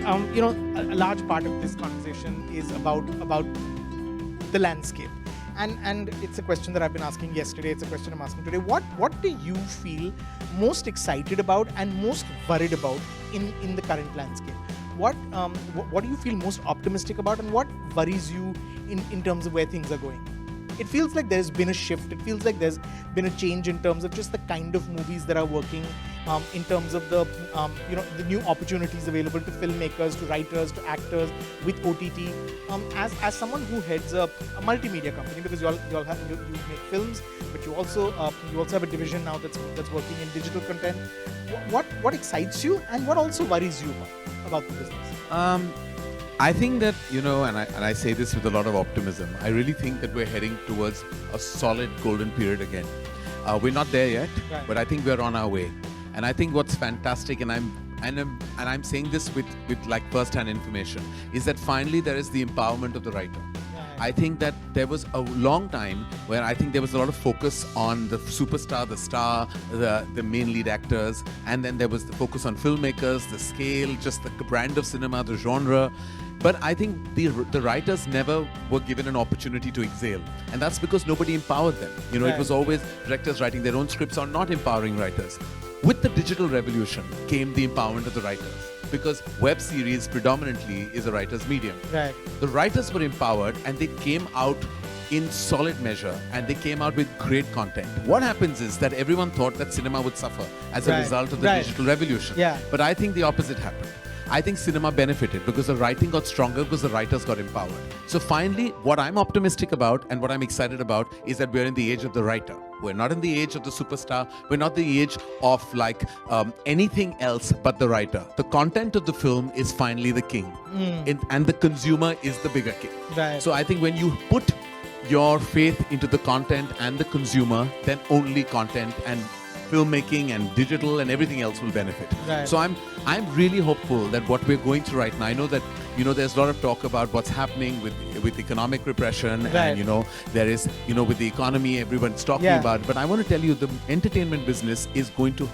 a large part of this conversation is about the landscape, and it's a question that I've been asking yesterday. It's a question I'm asking today. What do you feel most excited about and most worried about in the current landscape? What do you feel most optimistic about, and what worries you in terms of where things are going? It feels like there's been a shift. It feels like there's been a change in terms of just the kind of movies that are working, in terms of the new opportunities available to filmmakers, to writers, to actors with OTT. As someone who heads a multimedia company, because you make films, but you also have a division now that's working in digital content. What excites you, and what also worries you about the business? I think that, and I say this with a lot of optimism, I really think that we're heading towards a solid golden period again. We're not there yet, right, but I think we're on our way. And I think what's fantastic, and I'm saying this with like first-hand information, is that finally there is the empowerment of the writer. I think that there was a long time where I think there was a lot of focus on the superstar, the star, the main lead actors, and then there was the focus on filmmakers, the scale, just the brand of cinema, the genre. But I think the writers never were given an opportunity to exhale. And that's because nobody empowered them. Right. It was always directors writing their own scripts or not empowering writers. With the digital revolution came the empowerment of the writers, because web series predominantly is a writer's medium. Right. The writers were empowered and they came out in solid measure, and they came out with great content. What happens is that everyone thought that cinema would suffer as a Right. result of the Right. digital revolution. Yeah. But I think the opposite happened. I think cinema benefited because the writing got stronger, because the writers got empowered. So finally, what I'm optimistic about and what I'm excited about is that we're in the age of the writer. We're not in the age of the superstar. We're not the age of anything else but the writer. The content of the film is finally the king. And the consumer is the bigger king. Right. So I think when you put your faith into the content and the consumer, then only content and filmmaking and digital and everything else will benefit. Right. So I'm really hopeful that what we're going through right now, I know that there's a lot of talk about what's happening with economic repression, Right. and there is with the economy everyone's talking Yeah. about, but I want to tell you the entertainment business is going to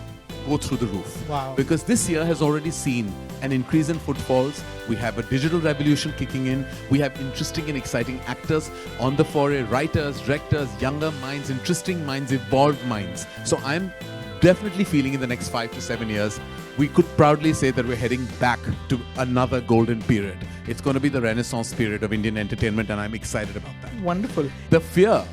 go through the roof. Wow. Because this year has already seen an increase in footfalls. We have a digital revolution kicking in. We have interesting and exciting actors on the foray, writers, directors, younger minds, interesting minds, evolved minds. So I'm definitely feeling in the next 5 to 7 years, we could proudly say that we're heading back to another golden period. It's going to be the Renaissance period of Indian entertainment, and I'm excited about that. Wonderful. The fear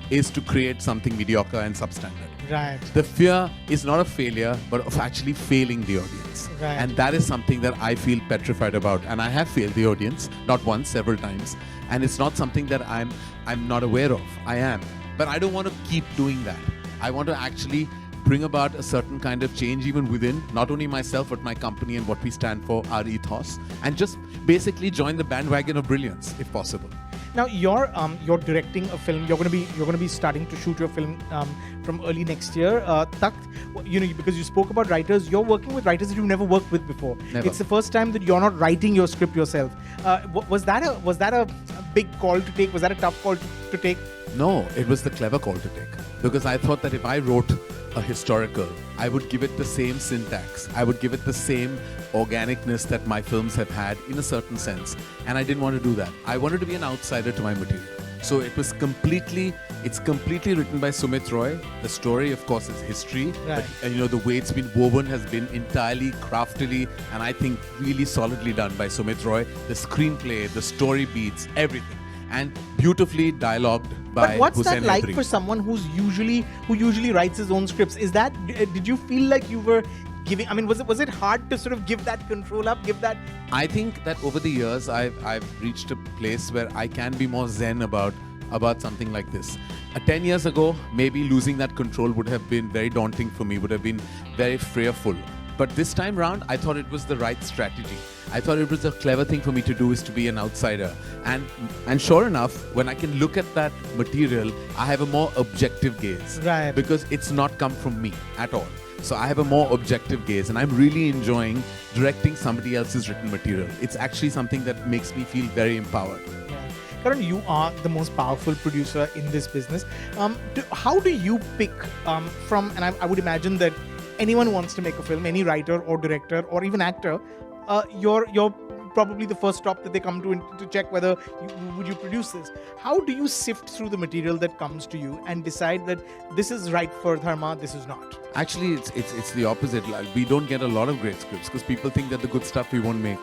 is to create something mediocre and substandard. Right. The fear is not of failure, but of actually failing the audience. Right. And that is something that I feel petrified about. And I have failed the audience, not once, several times. And it's not something that I'm not aware of. I am. But I don't want to keep doing that. I want to actually bring about a certain kind of change even within, not only myself, but my company and what we stand for, our ethos, and just basically join the bandwagon of brilliance, if possible. Now you're directing a film. You're going to be starting to shoot your film from early next year. Takht, because you spoke about writers, you're working with writers that you've never worked with before. Never. It's the first time that you're not writing your script yourself. Was that a big call to take? Was that a tough call to take? No, it was the clever call to take. Because I thought that if I wrote a historical, I would give it the same syntax. I would give it the same organicness that my films have had in a certain sense. And I didn't want to do that. I wanted to be an outsider to my material. So it's completely written by Sumit Roy. The story, of course, is history. Right. But the way it's been woven has been entirely craftily and I think really solidly done by Sumit Roy. The screenplay, the story beats, everything. And beautifully dialogued by But what's Hussein that like Heidari. for someone who usually writes his own scripts? Did you feel like you were giving? I mean, was it hard to sort of give that control up? Give that? I think that over the years, I've reached a place where I can be more zen about something like this. 10 years ago, maybe losing that control would have been very daunting for me, would have been very fearful. But this time round, I thought it was the right strategy. I thought it was a clever thing for me to do, is to be an outsider. And sure enough, when I can look at that material, I have a more objective gaze. Right. Because it's not come from me at all. So I have a more objective gaze, and I'm really enjoying directing somebody else's written material. It's actually something that makes me feel very empowered. Yeah. Karan, you are the most powerful producer in this business. How do you pick from, and I would imagine that anyone who wants to make a film, any writer or director or even actor, you're probably the first stop that they come to check whether would you produce this. How do you sift through the material that comes to you and decide that this is right for Dharma, this is not? Actually, it's the opposite. Like, we don't get a lot of great scripts because people think that the good stuff we won't make.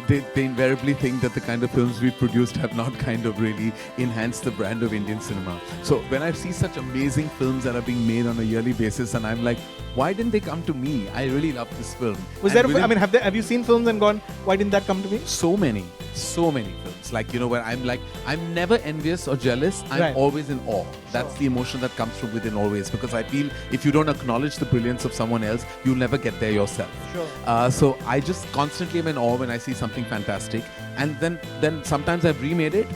They invariably think that the kind of films we produced have not kind of really enhanced the brand of Indian cinema. So when I see such amazing films that are being made on a yearly basis, and I'm like, why didn't they come to me? I really love this film. Was And there? I within- mean, have you seen films and gone, why didn't that come to me? so many films, like, you know, where I'm never envious or jealous. I'm Right. always in awe. That's Sure. the emotion that comes from within always, because I feel if you don't acknowledge the brilliance of someone else, you'll never get there yourself. Sure. So I just constantly am in awe when I see something fantastic, and then sometimes I've remade it,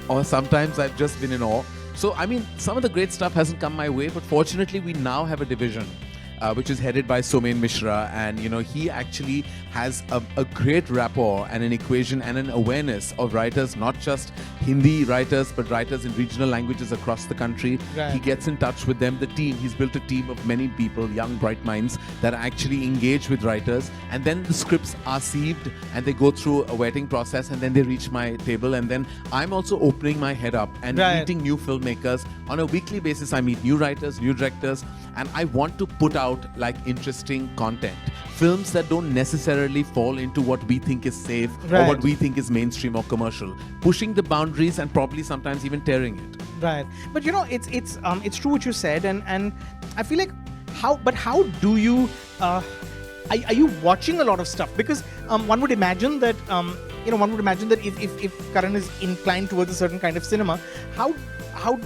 or sometimes I've just been in awe. So I mean, some of the great stuff hasn't come my way, but fortunately we now have a division which is headed by Somen Mishra, and you know, he actually has a great rapport and an equation and an awareness of writers, not just Hindi writers but writers in regional languages across the country. Right. He gets in touch with them, the team. He's built a team of many people, young bright minds, that actually engage with writers, and then the scripts are sieved and they go through a vetting process, and then they reach my table, and then I'm also opening my head up and Right. meeting new filmmakers on a weekly basis. I meet new writers, new directors, and I want to put out like interesting content, films that don't necessarily fall into what we think is safe or Right. what we think is mainstream or commercial, pushing the boundaries and probably sometimes even tearing it. Right, but you know, it's true what you said, and I feel like how do you are you watching a lot of stuff? Because one would imagine that if Karan is inclined towards a certain kind of cinema, how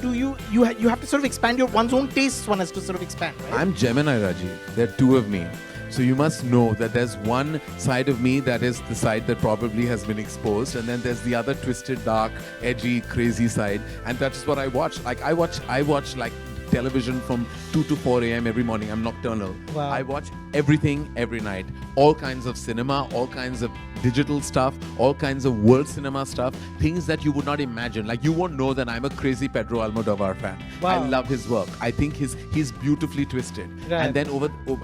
do you have to sort of expand one's own tastes. One has to sort of expand, right? I'm Gemini, Rajiv. There are two of me. So you must know that there's one side of me that is the side that probably has been exposed, and then there's the other twisted, dark, edgy, crazy side, and that's what I watch. Like I watch like television from 2 to 4 a.m. every morning. I'm nocturnal. Wow. I watch everything every night. All kinds of cinema, all kinds of digital stuff, all kinds of world cinema stuff, things that you would not imagine. Like, you won't know that I'm a crazy Pedro Almodovar fan. Wow. I love his work. I think he's beautifully twisted. Right. And then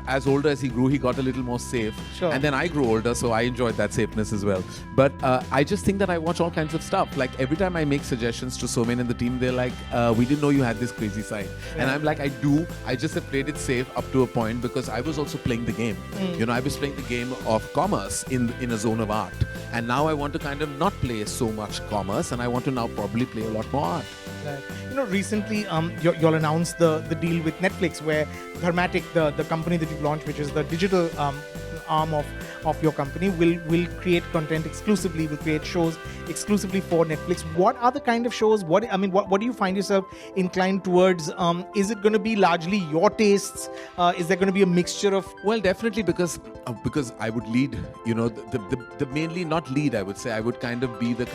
as older as he grew, he got a little more safe. Sure. And then I grew older, so I enjoyed that safeness as well. But I just think that I watch all kinds of stuff. Like, every time I make suggestions to Somen and the team, they're like, we didn't know you had this crazy side. And I'm like, I do. I just have played it safe up to a point, because I was also playing the game. You know, I was playing the game of commerce in a zone of art. And now I want to kind of not play so much commerce, and I want to now probably play a lot more art. Right. You know, recently y'all announced the deal with Netflix, where Dharmatic, the company that you've launched, which is the digital arm of your company, will create content exclusively, will create shows exclusively for Netflix. What are the kind of shows? What do you find yourself inclined towards? Is it going to be largely your tastes? Is there going to be a mixture of? Well, definitely, because I would lead, you know, the mainly not lead, I would say. I would kind of be the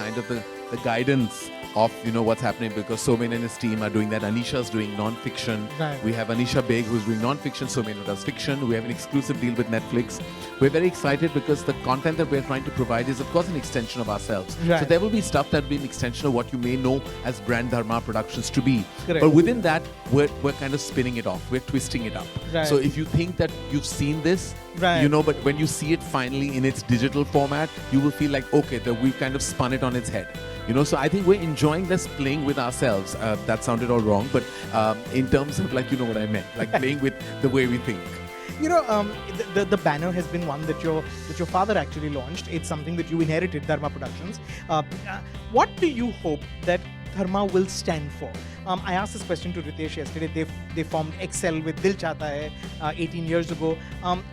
guidance of, you know, what's happening, because Somen and his team are doing that. Anisha's doing non-fiction. Right. We have Anisha Beg, who's doing non-fiction. Somen does fiction. We have an exclusive deal with Netflix. We're very excited because the content that we're trying to provide is, of course, an extension of ourselves. Right. So there will be stuff that will be an extension of what you may know as Brand Dharma Productions to be. Correct. But within that, we're kind of spinning it off. We're twisting it up. Right. So if you think that you've seen this, Right. you know, but when you see it finally in its digital format, you will feel like, okay, that we've kind of spun it on its head. You know, so I think we're enjoying this playing with ourselves. That sounded all wrong, but in terms of, like, you know what I meant, like playing with the way we think. You know, the banner has been one that your father actually launched. It's something that you inherited, Dharma Productions. What do you hope that Dharma will stand for? I asked this question to Ritesh yesterday. They formed Excel with Dil Chahta Hai 18 years ago.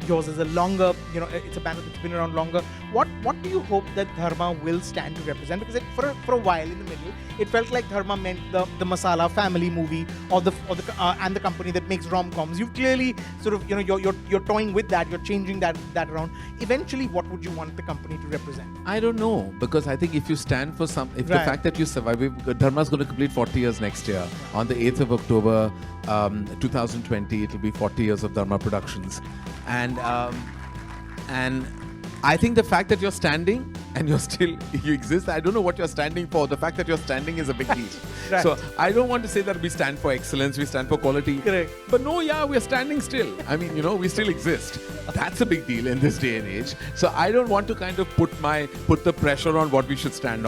Yours is a longer, you know, it's a banner that's been around longer. What do you hope that Dharma will stand to represent? Because for a while in the middle, it felt like Dharma meant the masala family movie or the and the company that makes rom-coms. You've clearly sort of, you know, you're toying with that. You're changing that around. Eventually, what would you want the company to represent? I don't know, because I think if you stand for if Right. the fact that you survive, Dharma's going to complete 40 years next year. On the 8th of October, 2020, it'll be 40 years of Dharma Productions. And I think the fact that you're standing and you exist. I don't know what you're standing for. The fact that you're standing is a big deal. Right. So I don't want to say that we stand for excellence, we stand for quality. Correct. But no, yeah, we're standing still. I mean, we still exist. That's a big deal in this day and age. So I don't want to kind of put the pressure on what we should stand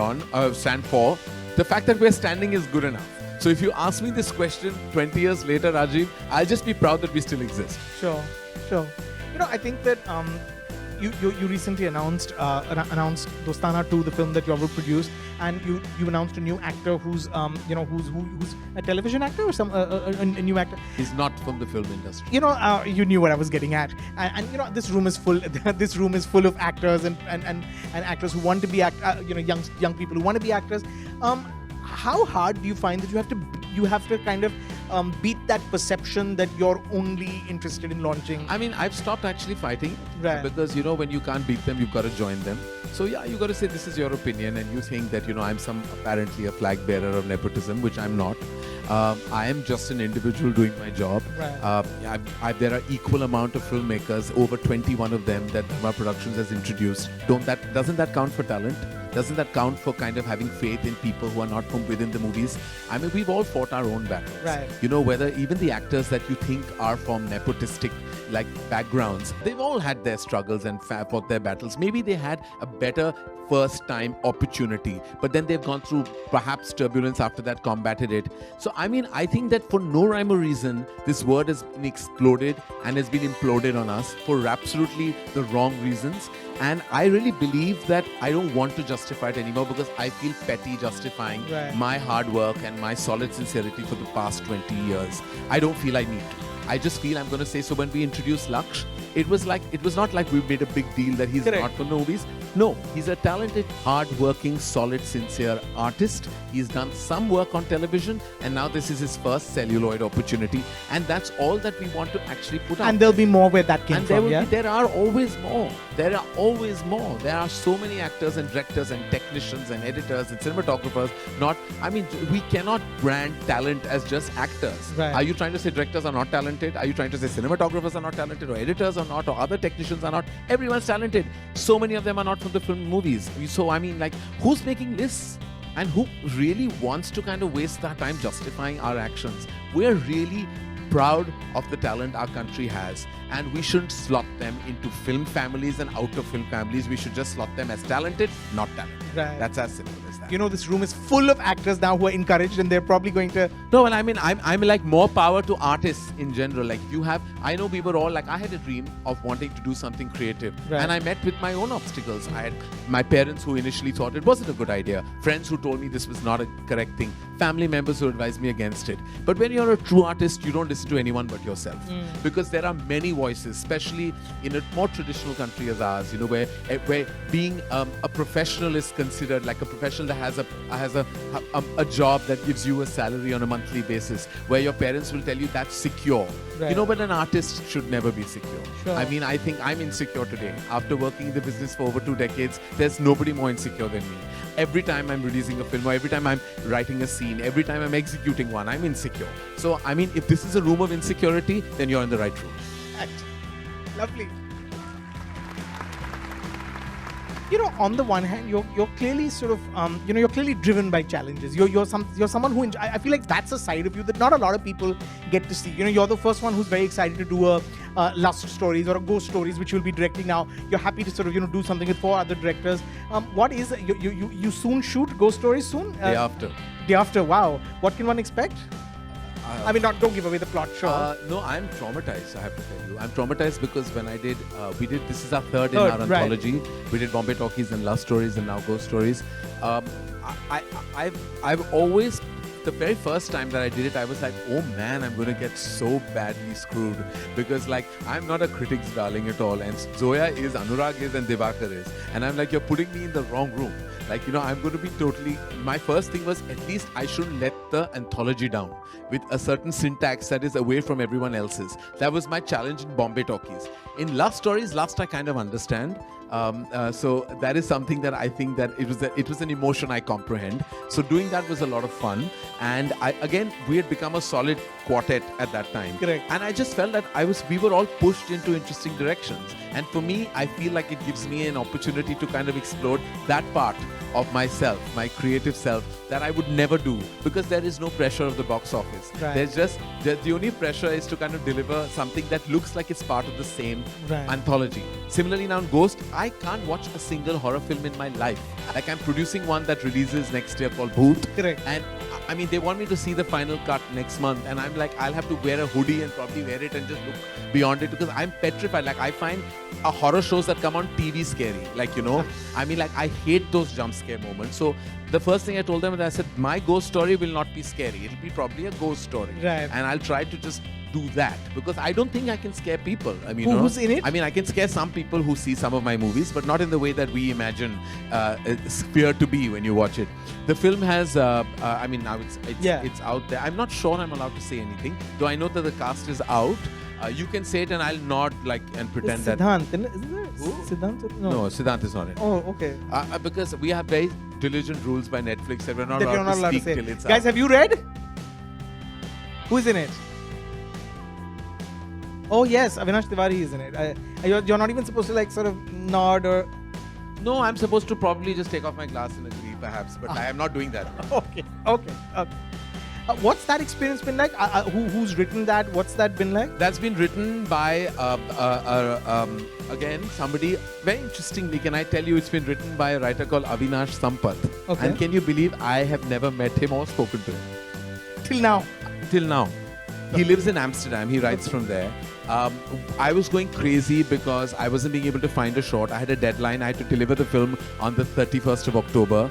for. The fact that we're standing is good enough. So if you ask me this question 20 years later, Rajiv, I'll just be proud that we still exist. Sure. I think that you recently announced Dostana 2, the film that you will produce, and you announced a new actor who's a television actor or a new actor. He's not from the film industry. You knew what I was getting at, and this room is full. This room is full of actors and actors who want to be young people who want to be actors. How hard do you find that you have to kind of beat that perception that you're only interested in launching? I mean, I've stopped actually fighting, right? Because when you can't beat them, you've got to join them. So yeah, you got to say this is your opinion, and you think that I'm apparently a flag bearer of nepotism, which I'm not. I am just an individual doing my job. Right. There are equal amount of filmmakers, over 21 of them that Dharma Productions has introduced. Doesn't that count for talent? Doesn't that count for kind of having faith in people who are not from within the movies? I mean, we've all fought our own battles. Right. Whether even the actors that you think are from nepotistic backgrounds, they've all had their struggles and fought their battles. Maybe they had a better first time opportunity, but then they've gone through perhaps turbulence after that, combated it. So I mean, I think that for no rhyme or reason, this word has been exploded and has been imploded on us for absolutely the wrong reasons. And I really believe that I don't want to justify it anymore, because I feel petty justifying my hard work and my solid sincerity for the past 20 years. I don't feel I need to. I just feel I'm going to say, so when we introduced Laksh, it was not like we made a big deal that he's not from the movies. No, he's a talented, hard-working, solid, sincere artist. He's done some work on television, and now this is his first celluloid opportunity, and that's all that we want to actually put out. And there'll be more where that came and from. There are always more. There are always more. There are so many actors and directors and technicians and editors and cinematographers. We cannot brand talent as just actors. Right. Are you trying to say directors are not talented? Are you trying to say cinematographers are not talented, or editors are not, or other technicians are not? Everyone's talented. So many of them are not from the film movies. So who's making lists? And who really wants to kind of waste their time justifying our actions? We're really proud of the talent our country has, and we shouldn't slot them into film families and out of film families. We should just slot them as talented, not talented. Right. That's as simple as that. This room is full of actors now who are encouraged, and they're probably going to... No, well, I'm like more power to artists in general. I know we were all I had a dream of wanting to do something creative, and I met with my own obstacles. I had my parents who initially thought it wasn't a good idea, friends who told me this was not a correct thing, family members who advised me against it. But when you're a true artist, you don't listen to anyone but yourself, because there are many voices, especially in a more traditional country as ours, where being a professional is considered like a professional that has a job that gives you a salary on a monthly basis, where your parents will tell you that's secure. Right. But an artist should never be secure. Sure. I think I'm insecure today. After working in the business for over 2 decades, there's nobody more insecure than me. Every time I'm releasing a film, or every time I'm writing a scene, every time I'm executing one, I'm insecure. So, if this is a room of insecurity, then you're in the right room. Lovely. On the one hand, you're clearly sort of, you're clearly driven by challenges. You're someone who I feel like that's a side of you that not a lot of people get to see. You're the first one who's very excited to do a Lust Stories or a Ghost Stories, which you'll be directing now. You're happy to sort of do something with 4 other directors. What is you soon shoot Ghost Stories soon? Day after. Day after. Wow. What can one expect? Don't give away the plot, sure. No, I'm traumatized, I have to tell you. I'm traumatized because when I did, this is our third in our anthology. We did Bombay Talkies and Love Stories and now Ghost Stories. I've always, the very first time that I did it, I was like, oh man, I'm going to get so badly screwed, because I'm not a critic's darling at all, and Zoya is, Anurag is, and Divakar is. And I'm like, you're putting me in the wrong room. I'm going to be totally... My first thing was, at least I shouldn't let the anthology down with a certain syntax that is away from everyone else's. That was my challenge in Bombay Talkies. In Love Stories, Lust I kind of understand, So that is something that I think that it was an emotion I comprehend. So doing that was a lot of fun, and we had become a solid quartet at that time. Correct. And I just felt that we were all pushed into interesting directions. And for me, I feel like it gives me an opportunity to kind of explore that part of myself, my creative self, that I would never do, because there is no pressure of the box office. Right. There's just the only pressure is to kind of deliver something that looks like it's part of the same Right. anthology. Similarly, now in Ghost, I can't watch a single horror film in my life. Like, I'm producing one that releases next year called Bhoot. Correct. And I mean, they want me to see the final cut next month, and I'm like, I'll have to wear a hoodie and probably wear it and just look beyond it, because I'm petrified. Like, I find horror shows that come on TV scary. Like, you know, I mean, like, I hate those jump scare moments. So the first thing I told them is, I said, my ghost story will not be scary. It'll be probably a ghost story. Right. And I'll try to just do that, because I don't think I can scare people. I mean, Who's in it? I mean, I can scare some people who see some of my movies, but not in the way that we imagine fear to be when you watch it. The film has, I mean, now it's out there. I'm not sure I'm allowed to say anything, though I know that the cast is out. You can say it and I'll nod like and pretend that. Siddhant, isn't it? Who? Siddhant? No, Siddhant is not in. Oh, okay. Because we have very diligent rules by Netflix that we're not That you're allowed not to allowed to speak say. till it's Guys, out. have you read? Who's in it? Oh yes, Avinash Tiwari is in it. You're not even supposed to like sort of nod or. No, I'm supposed to probably just take off my glass and agree, perhaps, but I am not doing that. Okay. What's that experience been like? Who's written that? What's that been like? That's been written by, again, somebody, very interestingly, can I tell you, it's been written by a writer called Avinash Sampath. Okay. And can you believe I have never met him or spoken to him? Till now. Till now. He lives in Amsterdam. He writes from there. I was going crazy because I wasn't being able to find a shot. I had a deadline. I had to deliver the film on the 31st of October,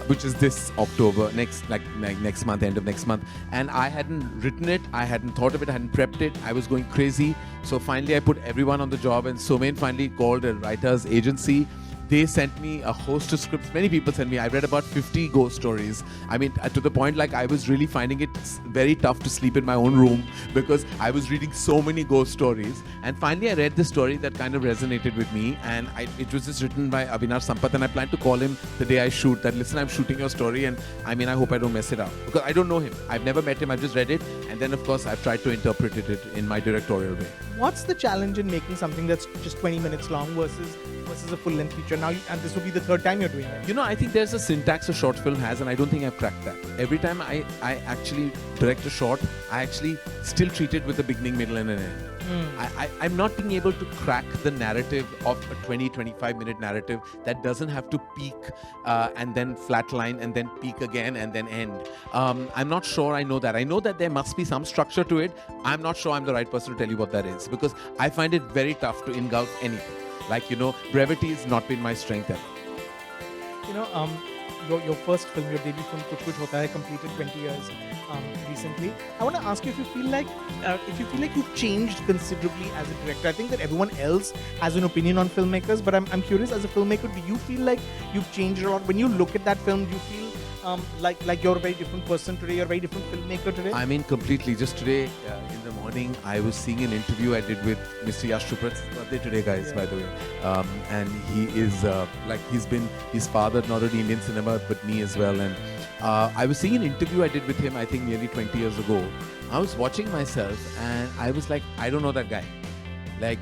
which is this October, next month, end of next month. And I hadn't written it. I hadn't thought of it. I hadn't prepped it. I was going crazy. So finally, I put everyone on the job, and Somain finally called a writer's agency. They sent me a host of scripts. Many people sent me. I read about 50 ghost stories. I mean, to the point like I was really finding it very tough to sleep in my own room because I was reading so many ghost stories. And finally, I read this story that kind of resonated with me. And it was just written by Avinash Sampath. And I plan to call him the day I shoot that, listen, I'm shooting your story. And I mean, I hope I don't mess it up. Because I don't know him. I've never met him. I've just read it. And then, of course, I've tried to interpret it in my directorial way. What's the challenge in making something that's just 20 minutes long versus a full-length feature? Now, and this will be the third time you're doing it. You know, I think there's a syntax a short film has, and I don't think I've cracked that. Every time I actually direct a short, I actually still treat it with a beginning, middle, and an end. I'm not being able to crack the narrative of a 20-25 minute narrative that doesn't have to peak and then flatline and then peak again and then end. I'm not sure I know that. I know that there must be some structure to it. I'm not sure I'm the right person to tell you what that is, because I find it very tough to engulf anything. Like, you know, brevity has not been my strength ever. You know, your first film, your debut film, Kuch Kuch Hota Hai, completed 20 years recently. I want to ask you if you feel like you've changed considerably as a director. I think that everyone else has an opinion on filmmakers, but I'm curious, as a filmmaker, do you feel like you've changed a lot? When you look at that film, do you feel like you're a very different person today, you're a very different filmmaker today? I mean, completely. Just today in the morning, I was seeing an interview I did with Mr. Yash Choprad's birthday today, guys, by the way. And he is, he's fathered not only Indian cinema, but me as well. And I was seeing an interview I did with him, I think nearly 20 years ago. I was watching myself and I was like, I don't know that guy. Like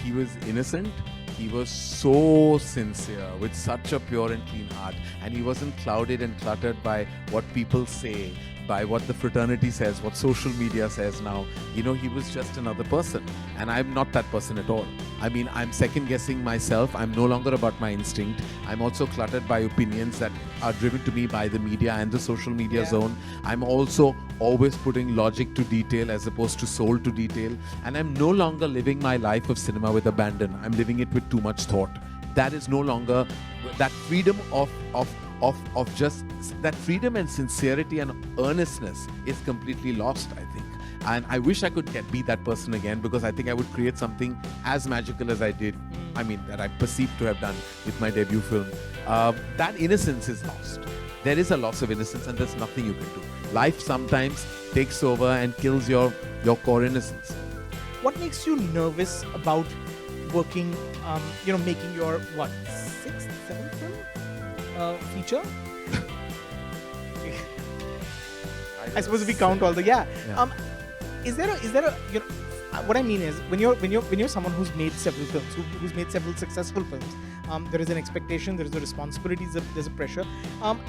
he was innocent. He was so sincere, with such a pure and clean heart, and he wasn't clouded and cluttered by what people say, by what the fraternity says, what social media says now. You know, he was just another person, and I'm not that person at all. I mean, I'm second guessing myself. I'm no longer about my instinct. I'm also cluttered by opinions that are driven to me by the media and the social media zone. I'm also always putting logic to detail as opposed to soul to detail. And I'm no longer living my life of cinema with abandon. I'm living it with too much thought. That is no longer that freedom of just that freedom and sincerity and earnestness is completely lost, I think. And I wish I could be that person again, because I think I would create something as magical as I did, I mean, that I perceived to have done with my debut film. That innocence is lost. There is a loss of innocence, and there's nothing you can do. Life sometimes takes over and kills your core innocence. What makes you nervous about working, making your what, sixth, seventh film, feature? I suppose if we count all the is there a what I mean is when you're someone who's made several films, who's made several successful films, there is an expectation, there is a responsibility, there's a pressure.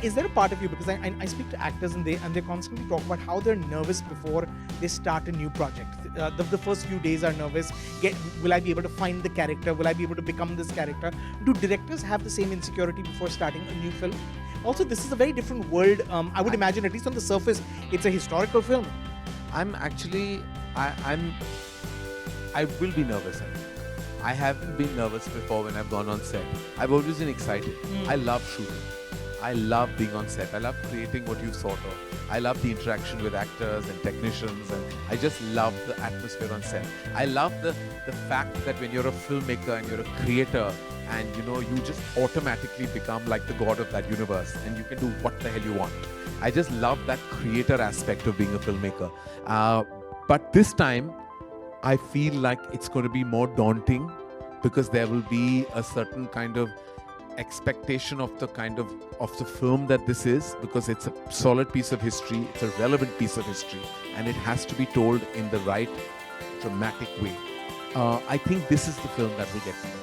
Is there a part of you, because I speak to actors and they constantly talk about how they're nervous before they start a new project. The first few days are nervous. Will I be able to find the character? Will I be able to become this character? Do directors have the same insecurity before starting a new film? Also, this is a very different world. I would imagine, at least on the surface, it's a historical film. I will be nervous. I haven't been nervous before when I've gone on set. I've always been excited. I love shooting. I love being on set. I love creating what you've thought of. I love the interaction with actors and technicians, and I just love the atmosphere on set. I love the fact that when you're a filmmaker and you're a creator, and you just automatically become like the god of that universe, and you can do what the hell you want. I just love that creator aspect of being a filmmaker. But this time, I feel like it's going to be more daunting, because there will be a certain kind of expectation of the the film that this is, because it's a solid piece of history, it's a relevant piece of history, and it has to be told in the right dramatic way. I think this is the film that will get me nervous.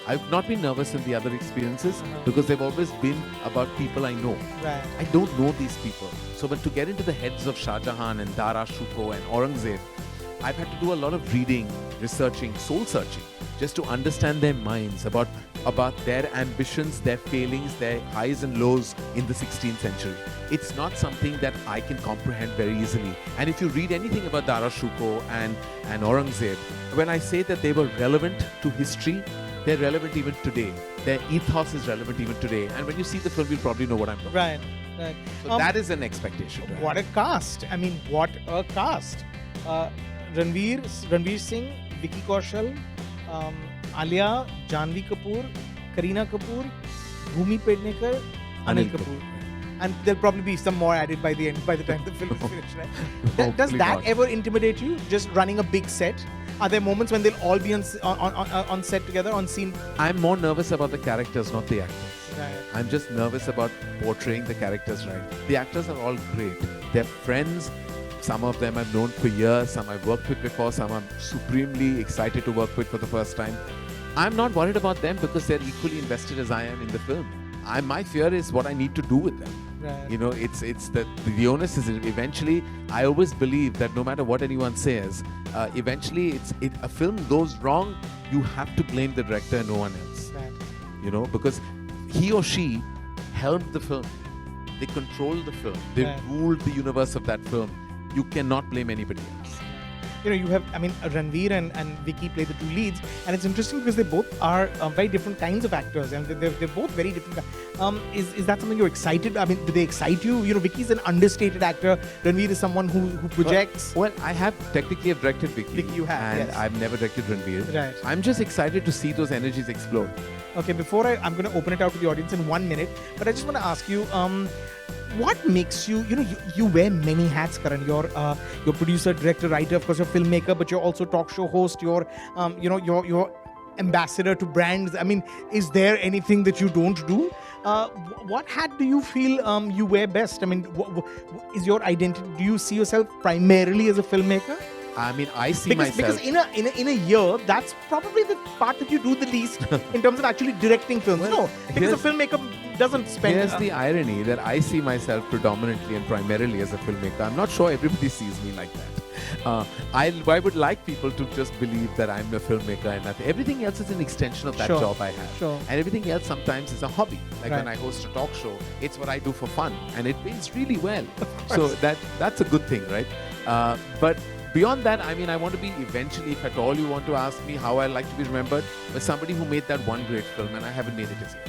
I've not been nervous in the other experiences because they've always been about people I know. Right. I don't know these people. So to get into the heads of Shah Jahan and Dara Shikoh and Aurangzeb, I've had to do a lot of reading, researching, soul searching, just to understand their minds, about their ambitions, their failings, their highs and lows in the 16th century. It's not something that I can comprehend very easily. And if you read anything about Dara Shikoh and Aurangzeb, when I say that they were relevant to history, they're relevant even today. Their ethos is relevant even today. And when you see the film, you'll probably know what I'm talking about. Right. So that is an expectation. What a cast. I mean, what a cast. Ranveer Singh, Vicky Kaushal, Alia, Janhvi Kapoor, Kareena Kapoor, Bhumi Pednekar, Anil Kapoor. And there'll probably be some more added by the time the film is finished, right? Does that ever intimidate you, just running a big set? Are there moments when they'll all be on set together, on scene? I'm more nervous about the characters, not the actors. Right. I'm just nervous about portraying the characters right. The actors are all great. They're friends. Some of them I've known for years, some I've worked with before, some I'm supremely excited to work with for the first time. I'm not worried about them because they're equally invested as I am in the film. My fear is what I need to do with them. Right. It's the onus is eventually. I always believe that no matter what anyone says, eventually a film goes wrong, you have to blame the director and no one else. Right. Because he or she helmed the film. They controlled the film. They ruled the universe of that film. You cannot blame anybody else. You have, Ranveer and Vicky play the two leads, and it's interesting because they both are very different kinds of actors, and they're both very different. Is that something you're excited? Do they excite you? Vicky's an understated actor. Ranveer is someone who projects. Well, I have technically directed Vicky. Vicky, you have, and yes. I've never directed Ranveer. Right. I'm just excited to see those energies explode. Okay, before I'm going to open it out to the audience in 1 minute, but I just want to ask you, what makes you, you wear many hats, Karan. You're producer, director, writer, of course, you're filmmaker, but you're also talk show host. You're ambassador to brands. Is there anything that you don't do? What hat do you feel you wear best? Is your identity? Do you see yourself primarily as a filmmaker? I see myself. Because in a year, that's probably the part that you do the least in terms of actually directing films. Well, because a filmmaker doesn't spend. Here's the irony that I see myself predominantly and primarily as a filmmaker. I'm not sure everybody sees me like that. I would like people to just believe that I'm a filmmaker and nothing. Everything else is an extension of that job I have. Sure. And everything else sometimes is a hobby. Like Right. when I host a talk show, it's what I do for fun, and it pays really well. So that's a good thing, right? But beyond that, I want to be eventually, if at all you want to ask me how I like to be remembered, as somebody who made that one great film, and I haven't made it as yet.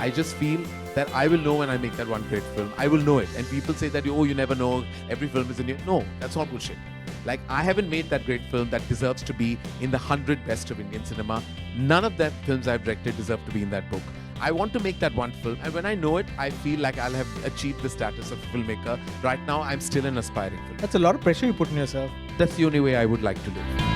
I just feel that I will know when I make that one great film. I will know it. And people say that, you never know, every film is a new. No, that's all bullshit. Like, I haven't made that great film that deserves to be in the 100 best of Indian cinema. None of the films I've directed deserve to be in that book. I want to make that one film, and when I know it, I feel like I'll have achieved the status of a filmmaker. Right now, I'm still an aspiring filmmaker. That's a lot of pressure you put on yourself. That's the only way I would like to live.